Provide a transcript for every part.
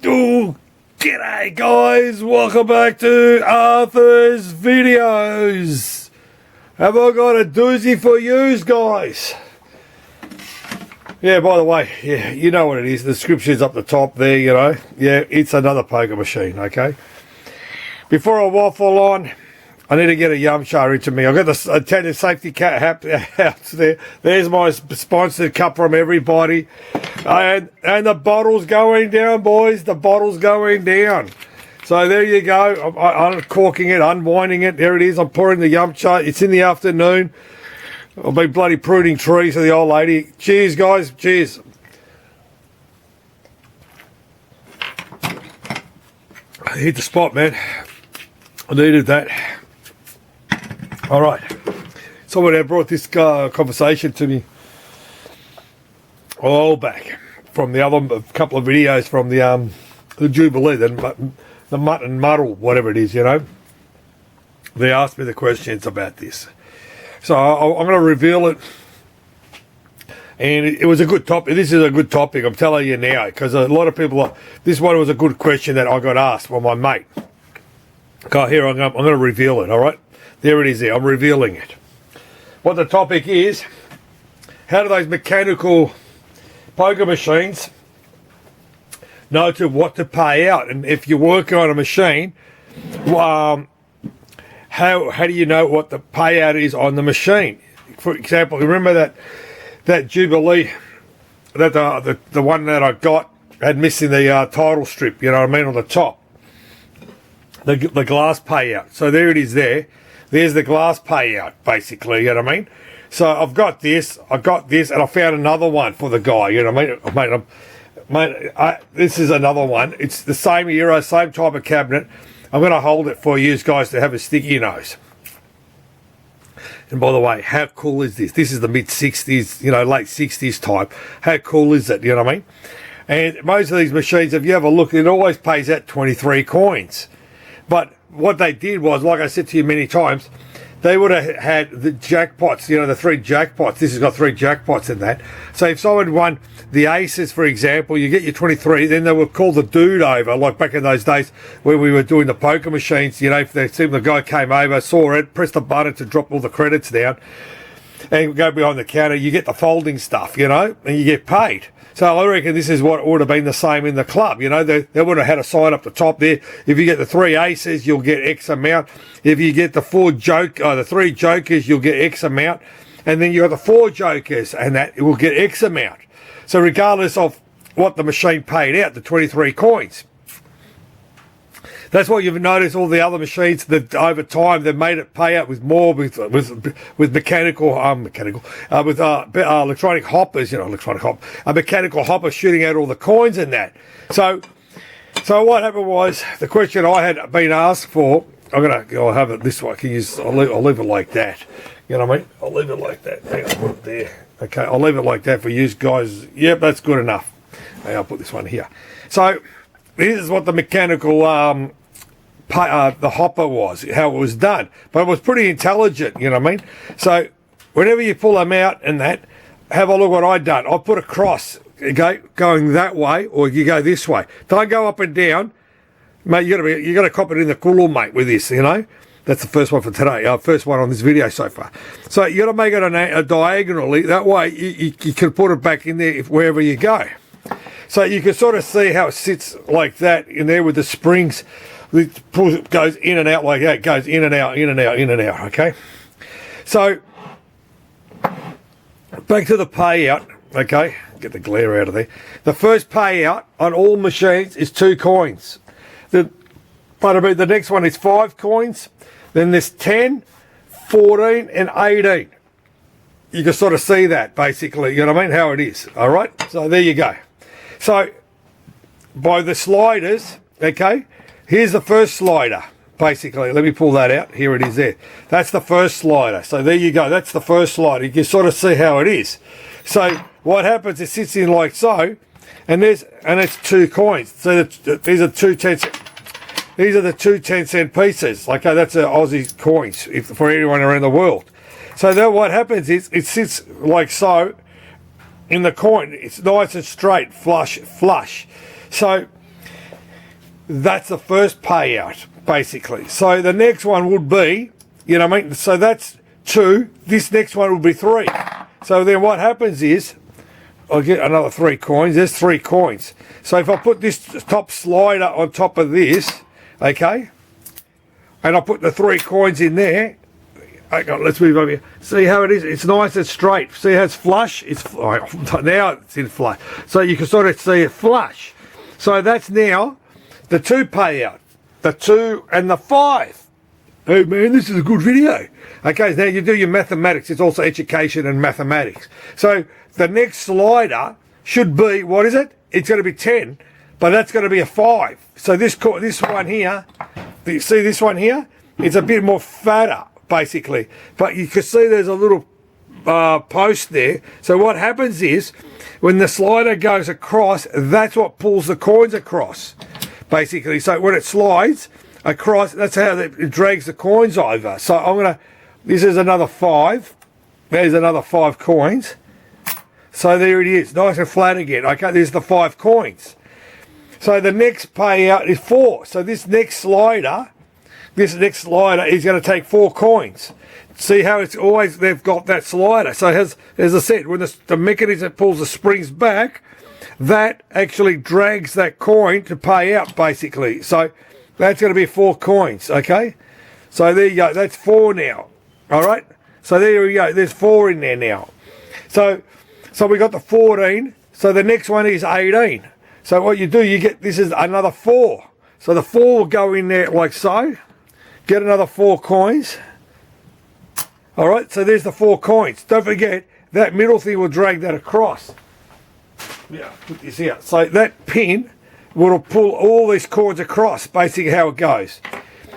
Oh, g'day guys, welcome back to Arthur's videos. Have I got a doozy for yous guys? Yeah, by the way, yeah, you know what it is, the description's up the top there, you know. Yeah, it's another poker machine, okay? Before I waffle on, I need to get a yumcha into me. I've got the attendant safety cat out there. There's my sponsored cup from everybody. And the bottle's going down, boys. The bottle's going down. So there you go. I'm uncorking it, unwinding it. There it is. I'm pouring the yumcha. It's in the afternoon. I'll be bloody pruning trees for the old lady. Cheers, guys. Cheers. I hit the spot, man. I needed that. All right. Someone had brought this conversation to me a while back from the other couple of videos from the Jubilee, the Mutt and Muddle, whatever it is, you know. They asked me the questions about this. So I'm going to reveal it. And it was a good topic. This is a good topic, I'm telling you now, because a lot of people, this one was a good question that I got asked by my mate. Okay, here I'm going to reveal it, all right? There it is there, I'm revealing it. What the topic is, how do those mechanical poker machines know what to pay out? And if you're working on a machine, how do you know what the payout is on the machine? For example, remember that Jubilee, that the one that I got had missing the title strip, you know what I mean, on the top. The glass payout. So there it is there. There's the glass payout, basically, you know what I mean? So I've got this, and I found another one for the guy, you know what I mean? Mate, this is another one. It's the same era, same type of cabinet. I'm going to hold it for you guys to have a sticky nose. And by the way, how cool is this? This is the mid-60s, you know, late 60s type. How cool is it, you know what I mean? And most of these machines, if you have a look, it always pays out 23 coins. But what they did was, like I said to you many times, they would have had the jackpots, you know, the 3 jackpots. This has got 3 jackpots in that. So if someone won the aces, for example, you get your 23, then they would call the dude over, like back in those days when we were doing the poker machines, you know, if they see the guy came over, saw it, pressed the button to drop all the credits down, and go behind the counter, you get the folding stuff, you know, and you get paid. So I reckon this is what would have been the same in the club. You know, they would have had a sign up the top there. If you get the 3 aces, you'll get X amount. If you get the 3 jokers, you'll get X amount. And then you got the 4 jokers, and that it will get X amount. So regardless of what the machine paid out, the 23 coins. That's what you've noticed. All the other machines that over time they've made it pay out with more with mechanical with electronic hoppers, you know, a mechanical hopper shooting out all the coins in that. So what happened was the question I had been asked for. I'll have it this way. I'll leave it like that. You know what I mean? I'll leave it like that. Hang on, I'll put it there. Okay, I'll leave it like that for you guys. Yep, that's good enough. Okay, I'll put this one here. So this is what the mechanical the hopper was, how it was done. But it was pretty intelligent, you know what I mean? So whenever you pull them out and that, have a look what I done. I put a cross, okay, going that way, or you go this way. Don't go up and down. Mate, you got to cop it in the cooler, mate, with this, you know? That's the first one for today, first one on this video so far. So you got to make it a diagonally. That way you can put it back in there wherever you go. So you can sort of see how it sits like that in there with the springs. It goes in and out like that. It goes in and out, in and out, in and out, okay? So back to the payout, okay? Get the glare out of there. The first payout on all machines is 2 coins. The next one is 5 coins. Then there's 10, 14, and 18. You can sort of see that, basically, you know what I mean, how it is, all right? So there you go. So by the sliders, okay, here's the first slider, basically. Let me pull that out. Here it is there. That's the first slider. So there you go. That's the first slider. You can sort of see how it is. So what happens, it sits in like so, and it's 2 coins. So these are 2 10-cent. These are the 2 10-cent pieces. Like that's Aussie coins for anyone around the world. So then what happens is it sits like so in the coin. It's nice and straight, flush. So That's the first payout, basically. So the next one would be, you know what I mean? So that's 2. This next one would be 3. So then what happens is, I'll get another 3 coins. There's 3 coins. So if I put this top slider on top of this, okay, and I put the 3 coins in there, okay, let's move over here. See how it is? It's nice and straight. See how it's flush? Now it's in flush. So you can sort of see it flush. So that's now the 2 payout, the 2 and the 5. Oh man, this is a good video. Okay, now you do your mathematics. It's also education and mathematics. So the next slider should be, what is it? It's going to be 10, but that's going to be a 5. So this one here, you see this one here? It's a bit more fatter, basically. But you can see there's a little post there. So what happens is, when the slider goes across, that's what pulls the coins across, basically. So when it slides across, that's how it drags the coins over. So I'm going to, this is another 5. There's another 5 coins. So there it is, nice and flat again. Okay, there's the 5 coins. So the next payout is 4. So this next slider is going to take 4 coins. See how it's always, they've got that slider. So as I said, when the mechanism pulls the springs back, that actually drags that coin to pay out, basically. So that's going to be 4 coins, okay? So there you go, that's 4 now, all right? So there we go, there's 4 in there now. So we got the 14, so the next one is 18. So what you do, you get, this is another 4. So the 4 will go in there like so, get another 4 coins. All right, so there's the 4 coins. Don't forget, that middle thing will drag that across. Yeah, put this out. So that pin will pull all these coins across, basically how it goes.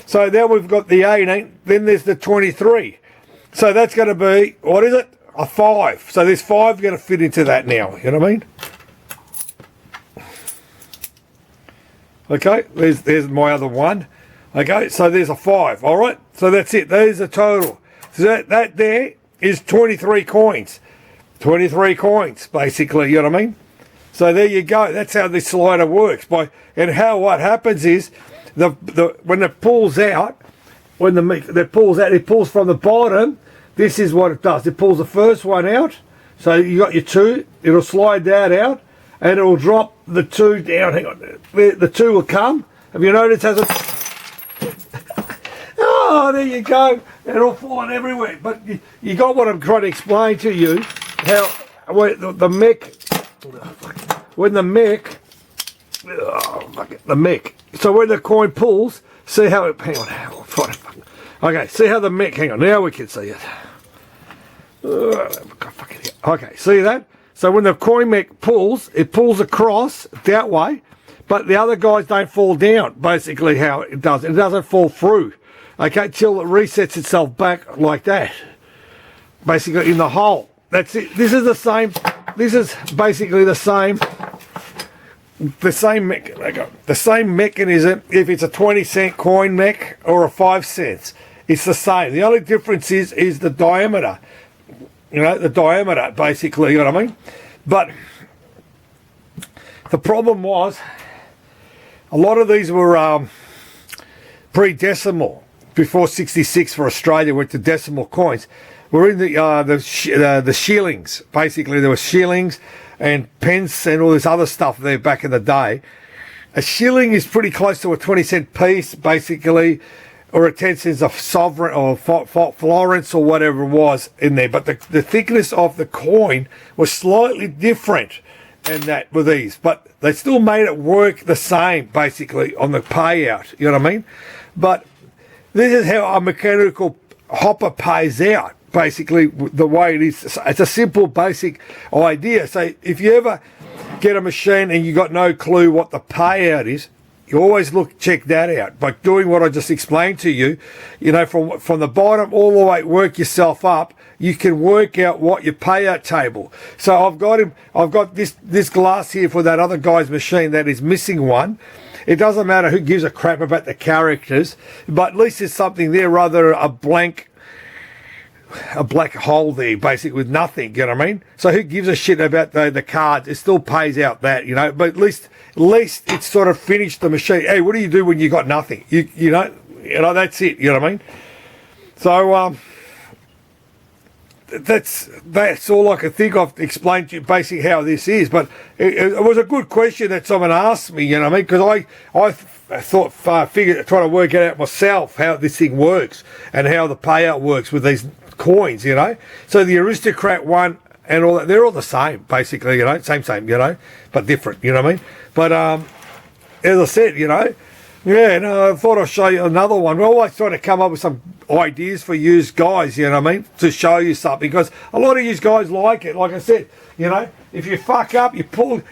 So now we've got the 18, then there's the 23. So that's going to be, what is it? A 5. So there's 5 going to fit into that now, you know what I mean? Okay, there's my other one. Okay, so there's a 5, all right? So that's it, there's the total. So that there is 23 coins. 23 coins, basically, you know what I mean? So there you go, that's how this slider works. What happens is, when it pulls out, it pulls from the bottom. This is what it does. It pulls the first one out. So you got your 2, it'll slide that out, and it'll drop the 2 down. Hang on, the 2 will come. Have you noticed has a... Oh, there you go. It'll fall everywhere. But you got what I'm trying to explain to you. How when the mech, so when the coin pulls, see how it, hang on. Okay, see how the mech, hang on, now we can see it. Okay, see that? So when the coin mech pulls, it pulls across that way, but the other guys don't fall down, basically how it does. It doesn't fall through, okay, till it resets itself back like that, basically in the hole. That's it. This is the same, this is basically the same mechanism if it's a 20-cent coin mech or a 5 cents. It's the same. The only difference is the diameter. You know, the diameter, basically, you know what I mean? But the problem was, a lot of these were pre-decimal. Before 66 for Australia went to decimal coins. We're in the shillings. Basically, there were shillings and pence and all this other stuff there back in the day. A shilling is pretty close to a 20-cent piece, basically, or a 10 cents of sovereign or Florence or whatever it was in there. But the thickness of the coin was slightly different in that with these. But they still made it work the same, basically, on the payout. You know what I mean? But this is how a mechanical hopper pays out, basically, the way it is. It's a simple, basic idea. So if you ever get a machine and you got no clue what the payout is, you always check that out by doing what I just explained to you. You know, from the bottom all the way, work yourself up. You can work out what your payout table. So I've got this glass here for that other guy's machine that is missing one. It doesn't matter who gives a crap about the characters, but at least there's something there rather than a blank a black hole there, basically, with nothing, you know what I mean? So who gives a shit about the cards? It still pays out that, you know, but at least it's sort of finished the machine. Hey, what do you do when you got nothing? You know, that's it, you know what I mean? So, that's all I could think of to explain to you basically how this is. But it was a good question that someone asked me, you know what I mean? Because I thought, trying to work it out myself, how this thing works and how the payout works with these coins, you know. So the Aristocrat one and all that, they're all the same, basically, you know, same, you know, but different, you know what I mean? But as I said, you know, yeah, no, I thought I'd show you another one. We're always trying to come up with some ideas for you guys, you know what I mean, to show you something, because a lot of you guys like it. Like I said, you know, if you fuck up, you pull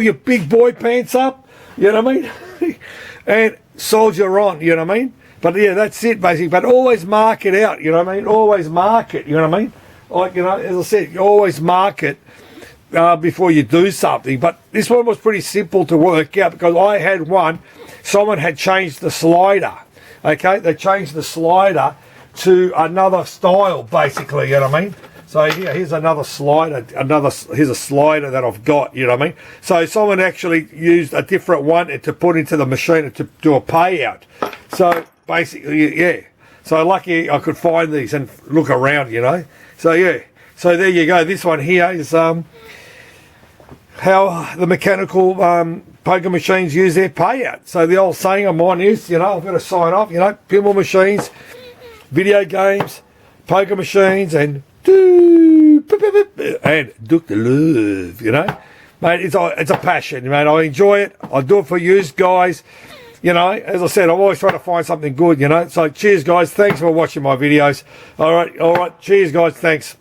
your big boy pants up, you know what I mean, and soldier on, you know what I mean. But yeah, that's it basically. But always mark it out, you know what I mean. Always mark it, you know what I mean. Like, you know, as I said, you always mark it before you do something. But this one was pretty simple to work out, because I had one. Someone had changed the slider. Okay, they changed the slider to another style, basically, you know what I mean? So yeah, here's another slider, here's a slider that I've got, you know what I mean? So someone actually used a different one to put into the machine to do a payout. So basically, yeah. So lucky I could find these and look around, you know? So yeah, so there you go. This one here is how the mechanical poker machines use their payout. So the old saying of mine is, you know, I've got to sign off, you know, pinball machines, video games, poker machines, and Dr. Love, you know. Mate, it's a passion, mate. I enjoy it. I do it for you guys. You know, as I said, I'm always trying to find something good, you know. So cheers, guys. Thanks for watching my videos. All right. Cheers, guys. Thanks.